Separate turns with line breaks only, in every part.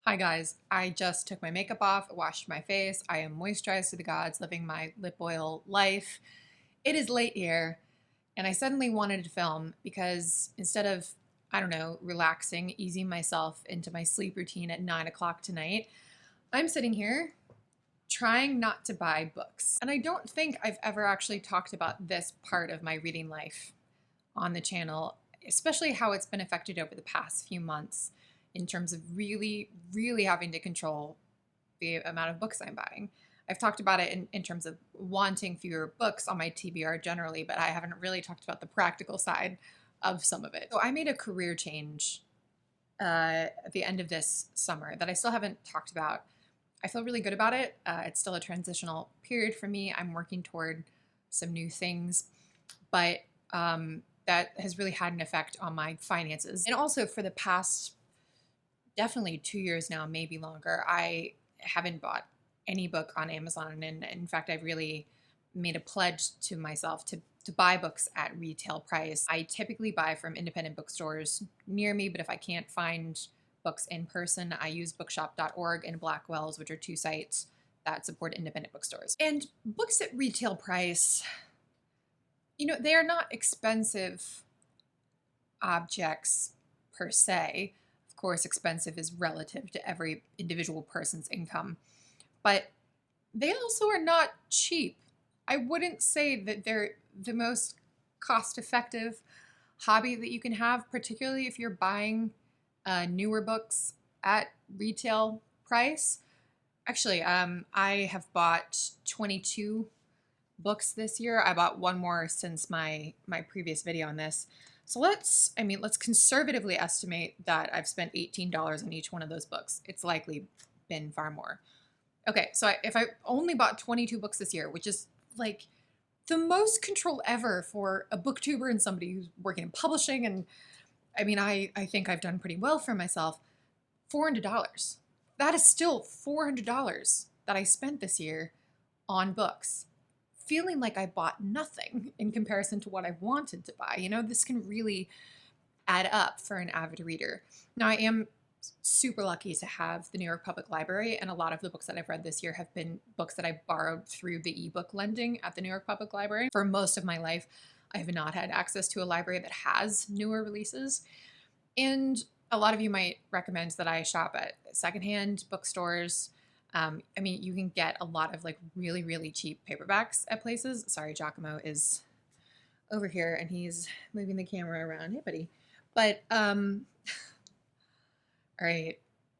Hi guys, I just took my makeup off, washed my face, I am moisturized to the gods, living my lip oil life. It is late here, and I suddenly wanted to film because instead of, I don't know, relaxing, easing myself into my sleep routine at 9 o'clock tonight, I'm sitting here trying not to buy books. And I don't think I've ever actually talked about this part of my reading life on the channel, especially how it's been affected over the past few months in terms of really having to control the amount of books I'm buying. I've talked about it in terms of wanting fewer books on my TBR generally, but I haven't really talked about the practical side of some of it. So I made a career change at the end of this summer that I still haven't talked about. I feel really good about it. It's still a transitional period for me. I'm working toward some new things, but that has really had an effect on my finances. And also for the past definitely 2 years now, maybe longer, I haven't bought any book on Amazon. And in fact, I've really made a pledge to myself to buy books at retail price. I typically buy from independent bookstores near me, but if I can't find books in person, I use bookshop.org and Blackwell's, which are two sites that support independent bookstores. And books at retail price, you know, they are not expensive objects per se. Of course, expensive is relative to every individual person's income, but they also are not cheap. I wouldn't say that they're the most cost-effective hobby that you can have, particularly if you're buying newer books at retail price. Actually, I have bought 22 books this year. I bought one more since my previous video on this. So let's conservatively estimate that I've spent $18 on each one of those books. It's likely been far more. Okay, so if I only bought 22 books this year, which is like the most control ever for a booktuber and somebody who's working in publishing, and I mean, I think I've done pretty well for myself, $400. That is still $400 that I spent this year on books, feeling like I bought nothing in comparison to what I wanted to buy. You know, this can really add up for an avid reader. Now, I am super lucky to have the New York Public Library, and a lot of the books that I've read this year have been books that I borrowed through the ebook lending at the New York Public Library. For most of my life, I have not had access to a library that has newer releases. And a lot of you might recommend that I shop at secondhand bookstores. I mean, you can get a lot of like really cheap paperbacks at places. Sorry, Giacomo is over here and he's moving the camera around. Hey, buddy. But, all right,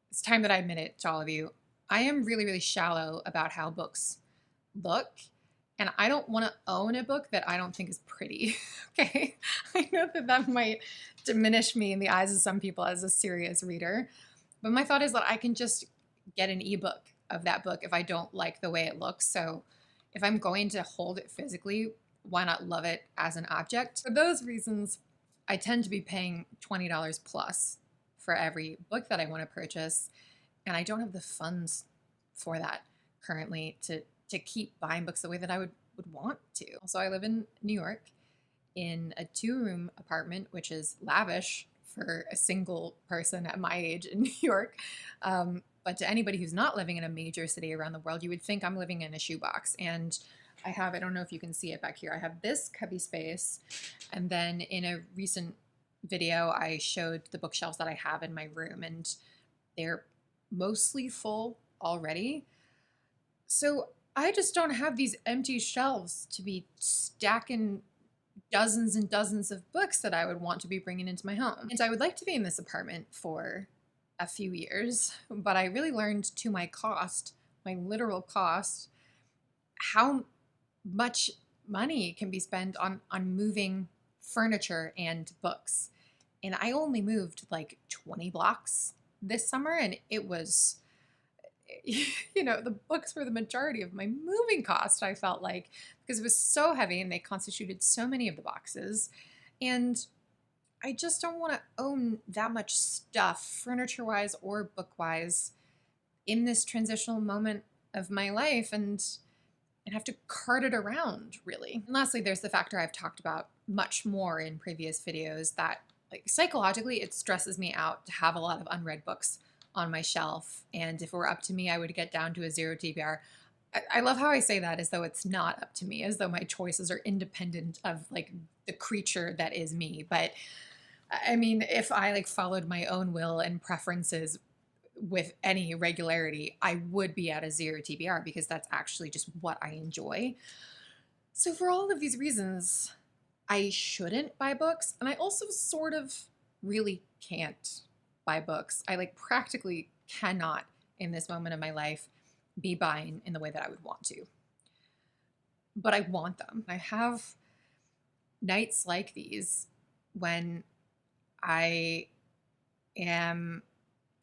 it's time that I admit it to all of you. I am really shallow about how books look, and I don't want to own a book that I don't think is pretty. Okay, I know that might diminish me in the eyes of some people as a serious reader, but my thought is that I can just get an ebook of that book if I don't like the way it looks. So if I'm going to hold it physically, why not love it as an object? For those reasons, I tend to be paying $20 plus for every book that I want to purchase, and I don't have the funds for that currently to keep buying books the way that I would want to. So I live in New York in a 2-room apartment, which is lavish for a single person at my age in New York. But to anybody who's not living in a major city around the world, you would think I'm living in a shoebox. And I don't know if you can see it back here, I have this cubby space. And then in a recent video, I showed the bookshelves that I have in my room, and they're mostly full already. So I just don't have these empty shelves to be stacking dozens and dozens of books that I would want to be bringing into my home. And so I would like to be in this apartment for a few years, but I really learned to my cost, my literal cost, how much money can be spent on moving furniture and books. And I only moved like 20 blocks this summer, and it was, you know, the books were the majority of my moving cost, I felt like, because it was so heavy and they constituted so many of the boxes. And I just don't want to own that much stuff, furniture-wise or book-wise, in this transitional moment of my life and have to cart it around, really. And lastly, there's the factor I've talked about much more in previous videos that, like, psychologically, it stresses me out to have a lot of unread books on my shelf. And if it were up to me, I would get down to a 0 TBR. I love how I say that as though it's not up to me, as though my choices are independent of like the creature that is me. But I mean, if I like followed my own will and preferences with any regularity, I would be at a 0 TBR because that's actually just what I enjoy. So for all of these reasons, I shouldn't buy books. And I also sort of really can't buy books. I like practically cannot in this moment of my life be buying in the way that I would want to. But I want them. I have nights like these when I am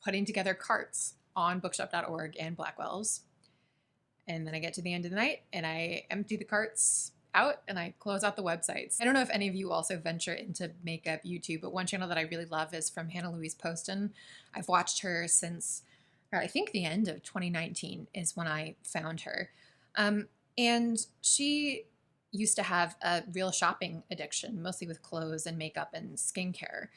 putting together carts on bookshop.org and Blackwell's. And then I get to the end of the night and I empty the carts out and I close out the websites. I don't know if any of you also venture into makeup YouTube, but one channel that I really love is from Hannah Louise Poston. I've watched her since I think the end of 2019 is when I found her. And she used to have a real shopping addiction, mostly with clothes and makeup and skincare.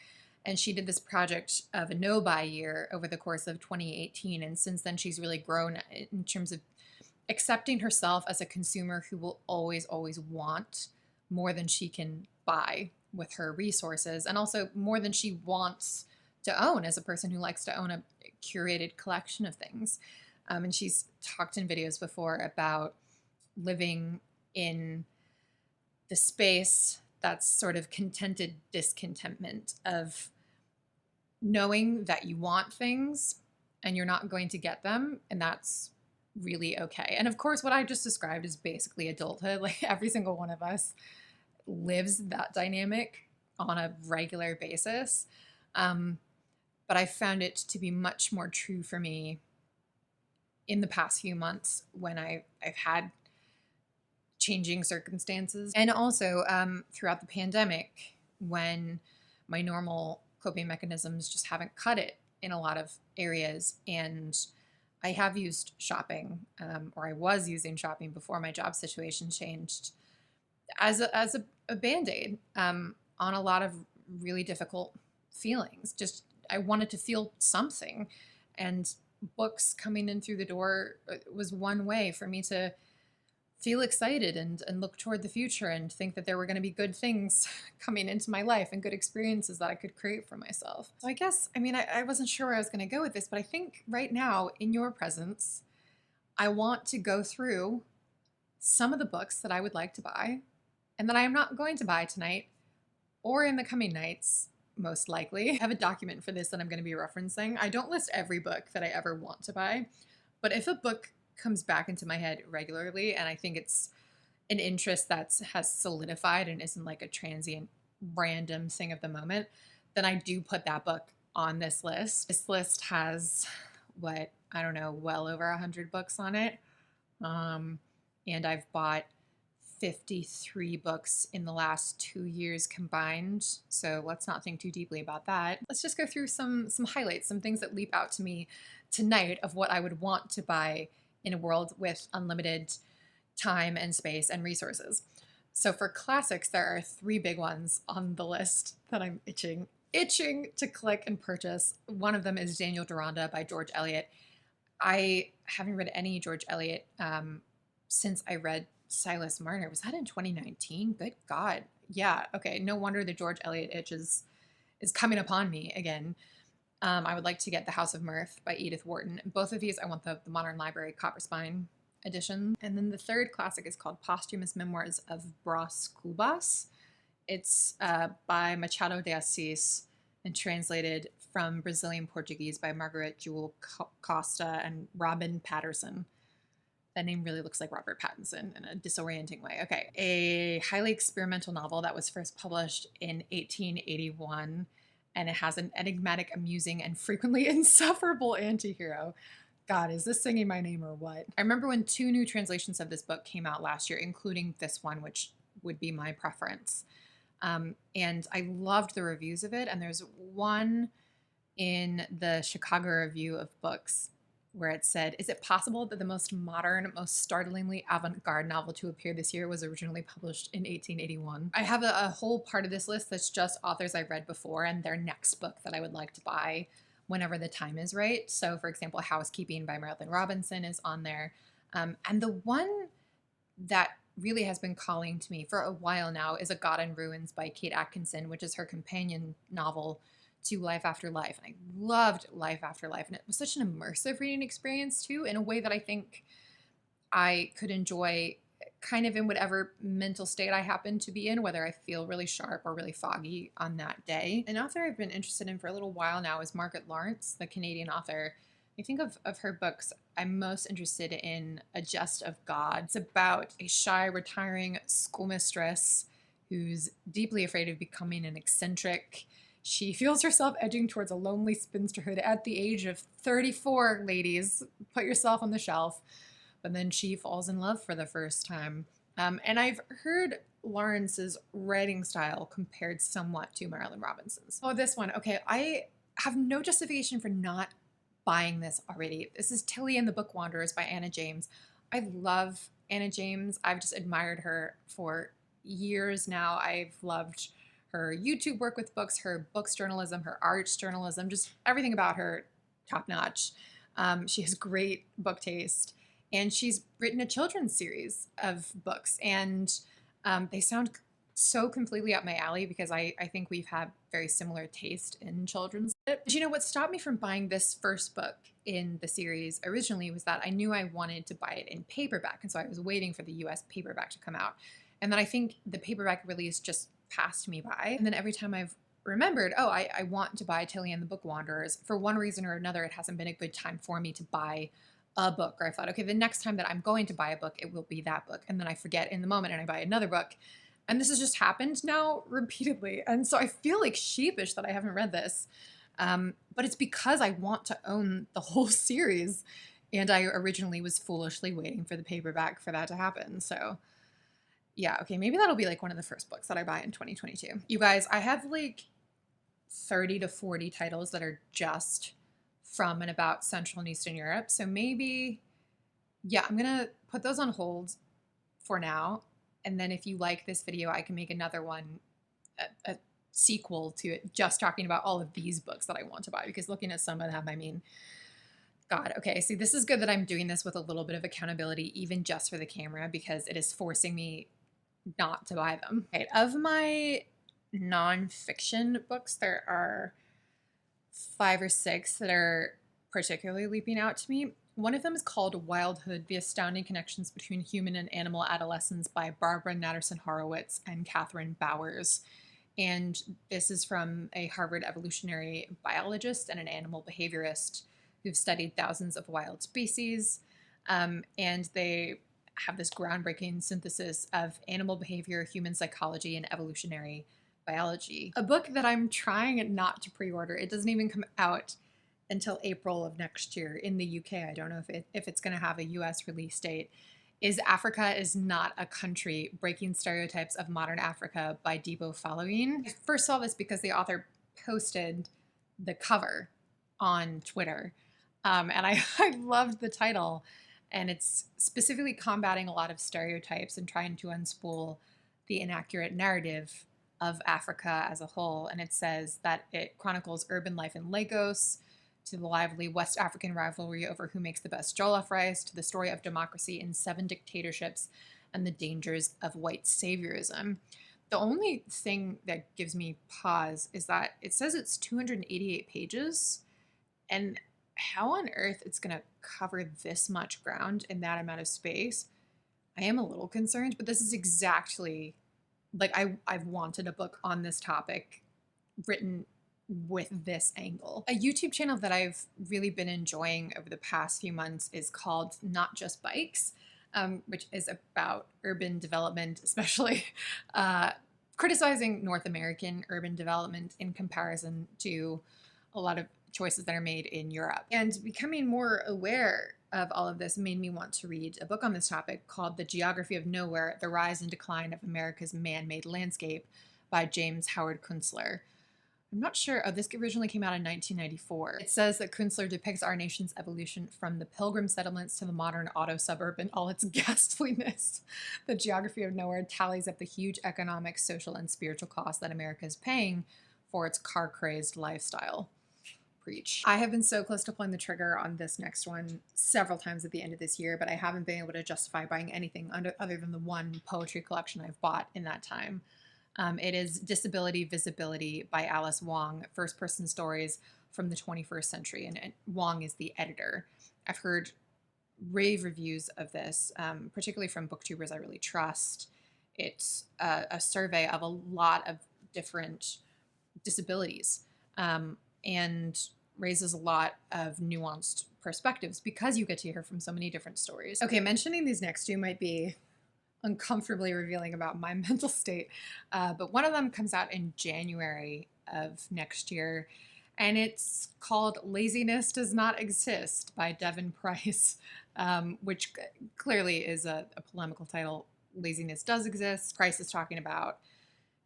And she did this project of a no-buy year over the course of 2018. And since then, she's really grown in terms of accepting herself as a consumer who will always, always want more than she can buy with her resources, and also more than she wants to own as a person who likes to own a curated collection of things. And she's talked in videos before about living in the space that's sort of contented discontentment of knowing that you want things and you're not going to get them, and that's really okay. And of course, what I just described is basically adulthood. Like every single one of us lives that dynamic on a regular basis. But I found it to be much more true for me in the past few months when I've had changing circumstances. And also throughout the pandemic when my normal coping mechanisms just haven't cut it in a lot of areas. And I have used shopping, or I was using shopping before my job situation changed, as a Band-Aid on a lot of really difficult feelings. Just I wanted to feel something, and books coming in through the door was one way for me to feel excited and look toward the future and think that there were going to be good things coming into my life and good experiences that I could create for myself. So I guess, I mean, I wasn't sure where I was going to go with this, but I think right now in your presence, I want to go through some of the books that I would like to buy and that I am not going to buy tonight or in the coming nights, most likely. I have a document for this that I'm going to be referencing. I don't list every book that I ever want to buy, but if a book comes back into my head regularly and I think it's an interest that has solidified and isn't like a transient random thing of the moment, then I do put that book on this list. This list has what, I don't know, well over 100 books on it. And I've bought 53 books in the last 2 years combined. So let's not think too deeply about that. Let's just go through some highlights, some things that leap out to me tonight of what I would want to buy in a world with unlimited time and space and resources. So for classics, there are 3 big ones on the list that I'm itching to click and purchase. One of them is Daniel Deronda by George Eliot. I haven't read any George Eliot since I read Silas Marner. Was that in 2019? Good God. Yeah. Okay. No wonder the George Eliot itch is coming upon me again. I would like to get The House of Mirth by Edith Wharton. Both of these, I want the Modern Library Copper Spine edition. And then the third classic is called Posthumous Memoirs of Brás, Cubas. It's by Machado de Assis and translated from Brazilian Portuguese by Margaret, Jull, Costa, and Robin Patterson. That name really looks like Robert Pattinson in a disorienting way. Okay, a highly experimental novel that was first published in 1881. And it has an enigmatic, amusing, and frequently insufferable anti-hero. God, is this singing my name or what? I remember when 2 new translations of this book came out last year, including this one, which would be my preference. And I loved the reviews of it. And there's one in the Chicago Review of Books where it said, "Is it possible that the most modern, most startlingly avant-garde novel to appear this year was originally published in 1881? I have a whole part of this list that's just authors I read before and their next book that I would like to buy whenever the time is right. So for example, Housekeeping by Marilynne Robinson is on there. And the one that really has been calling to me for a while now is A God in Ruins by Kate Atkinson, which is her companion novel to Life After Life. And I loved Life After Life. And it was such an immersive reading experience too, in a way that I think I could enjoy kind of in whatever mental state I happen to be in, whether I feel really sharp or really foggy on that day. An author I've been interested in for a little while now is Margaret Laurence, the Canadian author. I think of her books, I'm most interested in A Jest of God. It's about a shy, retiring schoolmistress who's deeply afraid of becoming an eccentric. She feels herself edging towards a lonely spinsterhood at the age of 34, ladies. Put yourself on the shelf. But then she falls in love for the first time. And I've heard Laurence's writing style compared somewhat to Marilynne Robinson's. Oh, this one. Okay, I have no justification for not buying this already. This is Tilly and the Bookwanderers by Anna James. I love Anna James. I've just admired her for years now. I've loved her YouTube work with books, her books journalism, her arts journalism, just everything about her top notch. She has great book taste. And she's written a children's series of books, and they sound so completely up my alley because I think we've had very similar taste in children's lit. But you know what stopped me from buying this first book in the series originally was that I knew I wanted to buy it in paperback, and so I was waiting for the US paperback to come out. And then I think the paperback release just passed me by. And then every time I've remembered, oh, I want to buy Tilly and the Bookwanderers, for one reason or another, it hasn't been a good time for me to buy a book, or I thought, okay, the next time that I'm going to buy a book, it will be that book. And then I forget in the moment and I buy another book. And this has just happened now repeatedly. And so I feel like sheepish that I haven't read this. But it's because I want to own the whole series. And I originally was foolishly waiting for the paperback for that to happen. So yeah, okay, maybe that'll be like one of the first books that I buy in 2022. You guys, I have like 30 to 40 titles that are just from and about Central and Eastern Europe. So maybe, yeah, I'm gonna put those on hold for now. And then if you like this video, I can make another one, a sequel to it, just talking about all of these books that I want to buy, because looking at some of them, I mean, God, okay, see, this is good that I'm doing this with a little bit of accountability, even just for the camera, because it is forcing me not to buy them. Okay, of my nonfiction books, there are 5 or 6 that are particularly leaping out to me. One of them is called Wildhood, The Astounding Connections Between Human and Animal Adolescence by Barbara Natterson-Horowitz and Kathryn Bowers. And this is from a Harvard evolutionary biologist and an animal behaviorist who've studied thousands of wild species. And they have this groundbreaking synthesis of animal behavior, human psychology, and evolutionary biology. A book that I'm trying not to pre-order. It doesn't even come out until April of next year in the UK. I don't know if it's going to have a US release date. Is Africa is Not a Country, Breaking Stereotypes of Modern Africa by Dipo Faloyin. I first saw this because the author posted the cover on Twitter. And I loved the title. And it's specifically combating a lot of stereotypes and trying to unspool the inaccurate narrative of Africa as a whole. And it says that it chronicles urban life in Lagos, to the lively West African rivalry over who makes the best jollof rice, to the story of democracy in 7 dictatorships and the dangers of white saviorism. The only thing that gives me pause is that it says it's 288 pages, and how on earth it's going to cover this much ground in that amount of space. I am a little concerned, but this is exactly like I've wanted a book on this topic written with this angle. A YouTube channel that I've really been enjoying over the past few months is called Not Just Bikes, which is about urban development, especially criticizing North American urban development in comparison to a lot of choices that are made in Europe. And becoming more aware of all of this made me want to read a book on this topic called The Geography of Nowhere, The Rise and Decline of America's Man-Made Landscape by James Howard Kunstler. I'm not sure. Oh, this originally came out in 1994. It says that Kunstler depicts our nation's evolution from the pilgrim settlements to the modern auto suburb in all its ghastliness. The Geography of Nowhere tallies up the huge economic, social, and spiritual costs that America is paying for its car-crazed lifestyle. Preach. I have been so close to pulling the trigger on this next one several times at the end of this year, but I haven't been able to justify buying anything other than the one poetry collection I've bought in that time. It is Disability Visibility by Alice Wong, first-person stories from the 21st century, and Wong is the editor. I've heard rave reviews of this, particularly from booktubers I really trust. It's a survey of a lot of different disabilities, and raises a lot of nuanced perspectives because you get to hear from so many different stories. Okay, mentioning these next two might be uncomfortably revealing about my mental state, but one of them comes out in January of next year, and it's called Laziness Does Not Exist by Devon Price, which clearly is a polemical title. Laziness does exist. Price is talking about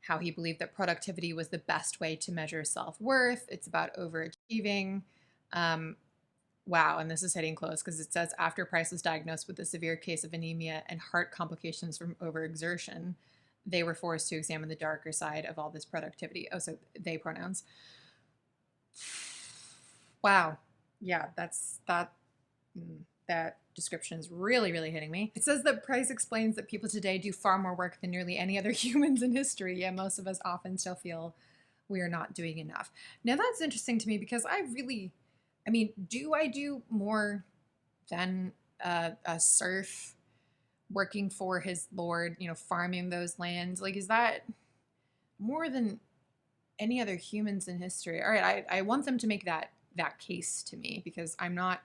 how he believed that productivity was the best way to measure self-worth. It's about overachieving. Wow, and this is hitting close because it says after Price was diagnosed with a severe case of anemia and heart complications from overexertion, they were forced to examine the darker side of all this productivity. Oh, so they pronouns. Wow. Yeah, that description is really, really hitting me. It says that Price explains that people today do far more work than nearly any other humans in history, yet most of us often still feel we are not doing enough. Now that's interesting to me because do I do more than a serf working for his lord, farming those lands? Like, is that more than any other humans in history? All right, I want them to make that case to me because I'm not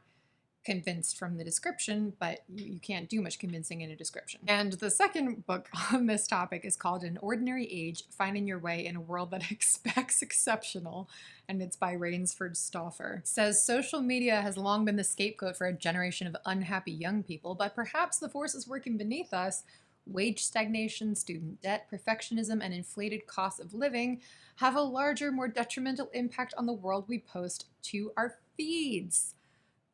convinced from the description, but you can't do much convincing in a description. And the second book on this topic is called An Ordinary Age, Finding Your Way in a World That Expects Exceptional, and it's by Rainsford Stauffer. It says, social media has long been the scapegoat for a generation of unhappy young people, but perhaps the forces working beneath us, wage stagnation, student debt, perfectionism, and inflated costs of living, have a larger, more detrimental impact on the world we post to our feeds.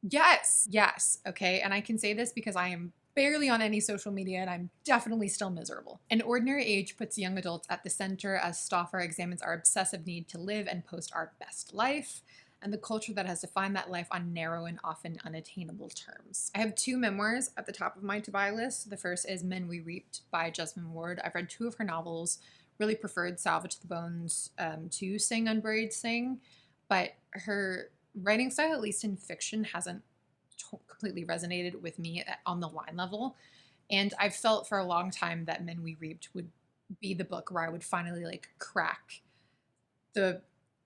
Yes, okay, and I can say this because I am barely on any social media and I'm definitely still miserable. An Ordinary Age puts young adults at the center as Stauffer examines our obsessive need to live and post our best life and the culture that has defined that life on narrow and often unattainable terms. I have two memoirs at the top of my to-buy list. The first is Men We Reaped by Jesmyn Ward. I've read two of her novels, really preferred Salvage the Bones to Sing Unburied Sing, but her writing style, at least in fiction, hasn't completely resonated with me on the line level. And I've felt for a long time that Men We Reaped would be the book where I would finally crack the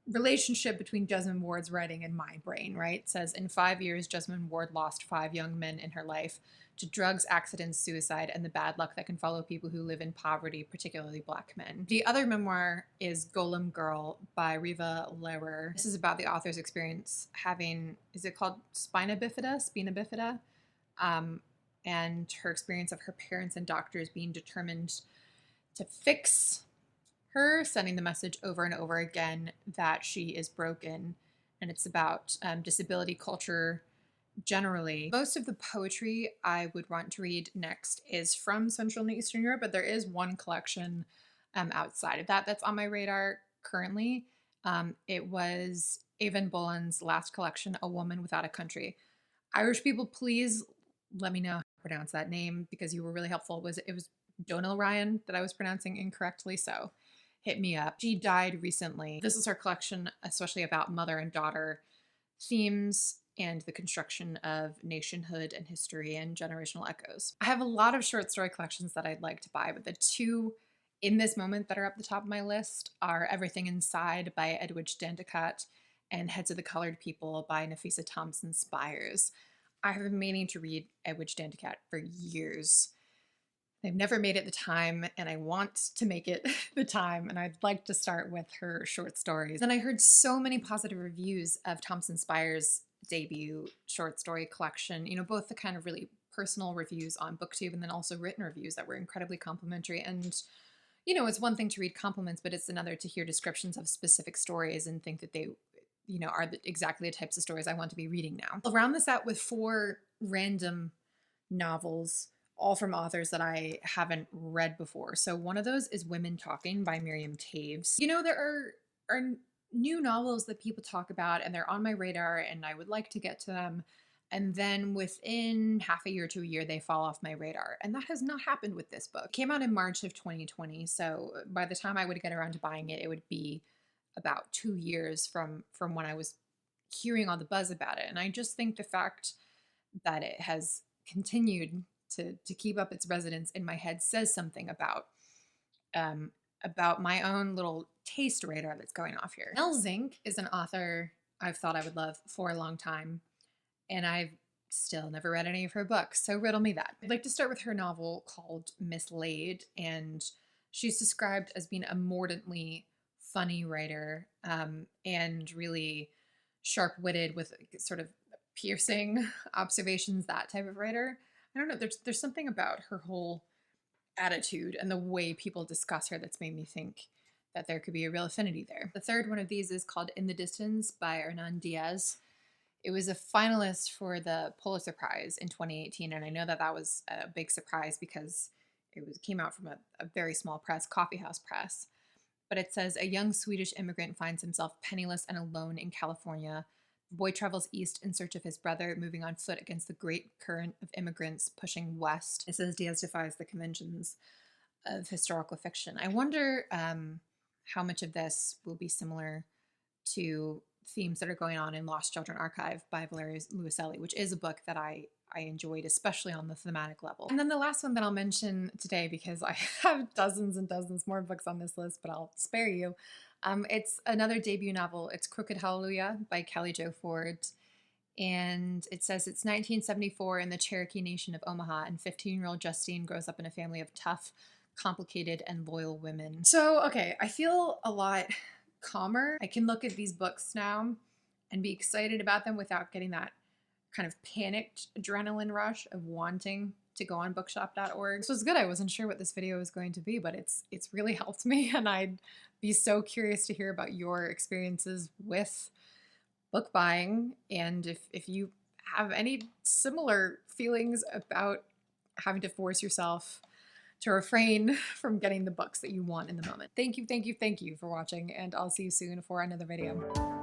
relationship between Jesmyn Ward's writing and my brain, right? It says, in 5 years, Jesmyn Ward lost 5 young men in her life to drugs, accidents, suicide, and the bad luck that can follow people who live in poverty, particularly Black men. The other memoir is Golem Girl by Riva Lehrer. This is about the author's experience having, is it called spina bifida? And her experience of her parents and doctors being determined to fix her, sending the message over and over again that she is broken. And it's about disability culture generally. Most of the poetry I would want to read next is from Central and Eastern Europe, but there is one collection outside of that that's on my radar currently. It was Evan Boland's last collection, A Woman Without a Country. Irish people, please let me know how to pronounce that name because you were really helpful. It was Donal Ryan that I was pronouncing incorrectly, so hit me up. She died recently. This is her collection, especially about mother and daughter themes and the construction of nationhood and history and generational echoes. I have a lot of short story collections that I'd like to buy, but the two in this moment that are up the top of my list are Everything Inside by Edwidge Danticat and Heads of the Colored People by Nafisa Thompson Spires. I have been meaning to read Edwidge Danticat for years. I've never made it the time, and I want to make it the time, and I'd like to start with her short stories. And I heard so many positive reviews of Thompson Spires' debut short story collection, both the kind of really personal reviews on BookTube and then also written reviews that were incredibly complimentary. And, it's one thing to read compliments, but it's another to hear descriptions of specific stories and think that they, are exactly the types of stories I want to be reading now. I'll round this out with 4 random novels, all from authors that I haven't read before. So one of those is Women Talking by Miriam Taves. There are new novels that people talk about and they're on my radar and I would like to get to them. And then within half a year to a year, they fall off my radar. And that has not happened with this book. It came out in March of 2020. So by the time I would get around to buying it, it would be about 2 years from when I was hearing all the buzz about it. And I just think the fact that it has continued to keep up its residence in my head says something about my own little taste radar that's going off here. Nell Zink is an author I've thought I would love for a long time, and I've still never read any of her books, so riddle me that. I'd like to start with her novel called Mislaid, and she's described as being a mordantly funny writer, and really sharp-witted with sort of piercing observations, that type of writer. I don't know, there's something about her whole attitude and the way people discuss her that's made me think that there could be a real affinity there. The third one of these is called In the Distance by Hernan Diaz. It was a finalist for the Pulitzer Prize in 2018, and I know that that was a big surprise because came out from a very small press, coffeehouse press. But it says, a young Swedish immigrant finds himself penniless and alone in California. The boy travels east in search of his brother, moving on foot against the great current of immigrants pushing west. It says Diaz defies the conventions of historical fiction. I wonder how much of this will be similar to themes that are going on in Lost Children Archive by Valeria Luiselli, which is a book that I enjoyed, especially on the thematic level. And then the last one that I'll mention today, because I have dozens and dozens more books on this list, but I'll spare you. It's another debut novel. It's Crooked Hallelujah by Kelly Jo Ford. And it says it's 1974 in the Cherokee Nation of Omaha, and 15-year-old Justine grows up in a family of tough, complicated, and loyal women. So, okay, I feel a lot calmer. I can look at these books now and be excited about them without getting that kind of panicked adrenaline rush of wanting to go on bookshop.org. This was good. I wasn't sure what this video was going to be, but it's really helped me, and I'd be so curious to hear about your experiences with book buying, and if you have any similar feelings about having to force yourself to refrain from getting the books that you want in the moment. Thank you for watching, and I'll see you soon for another video.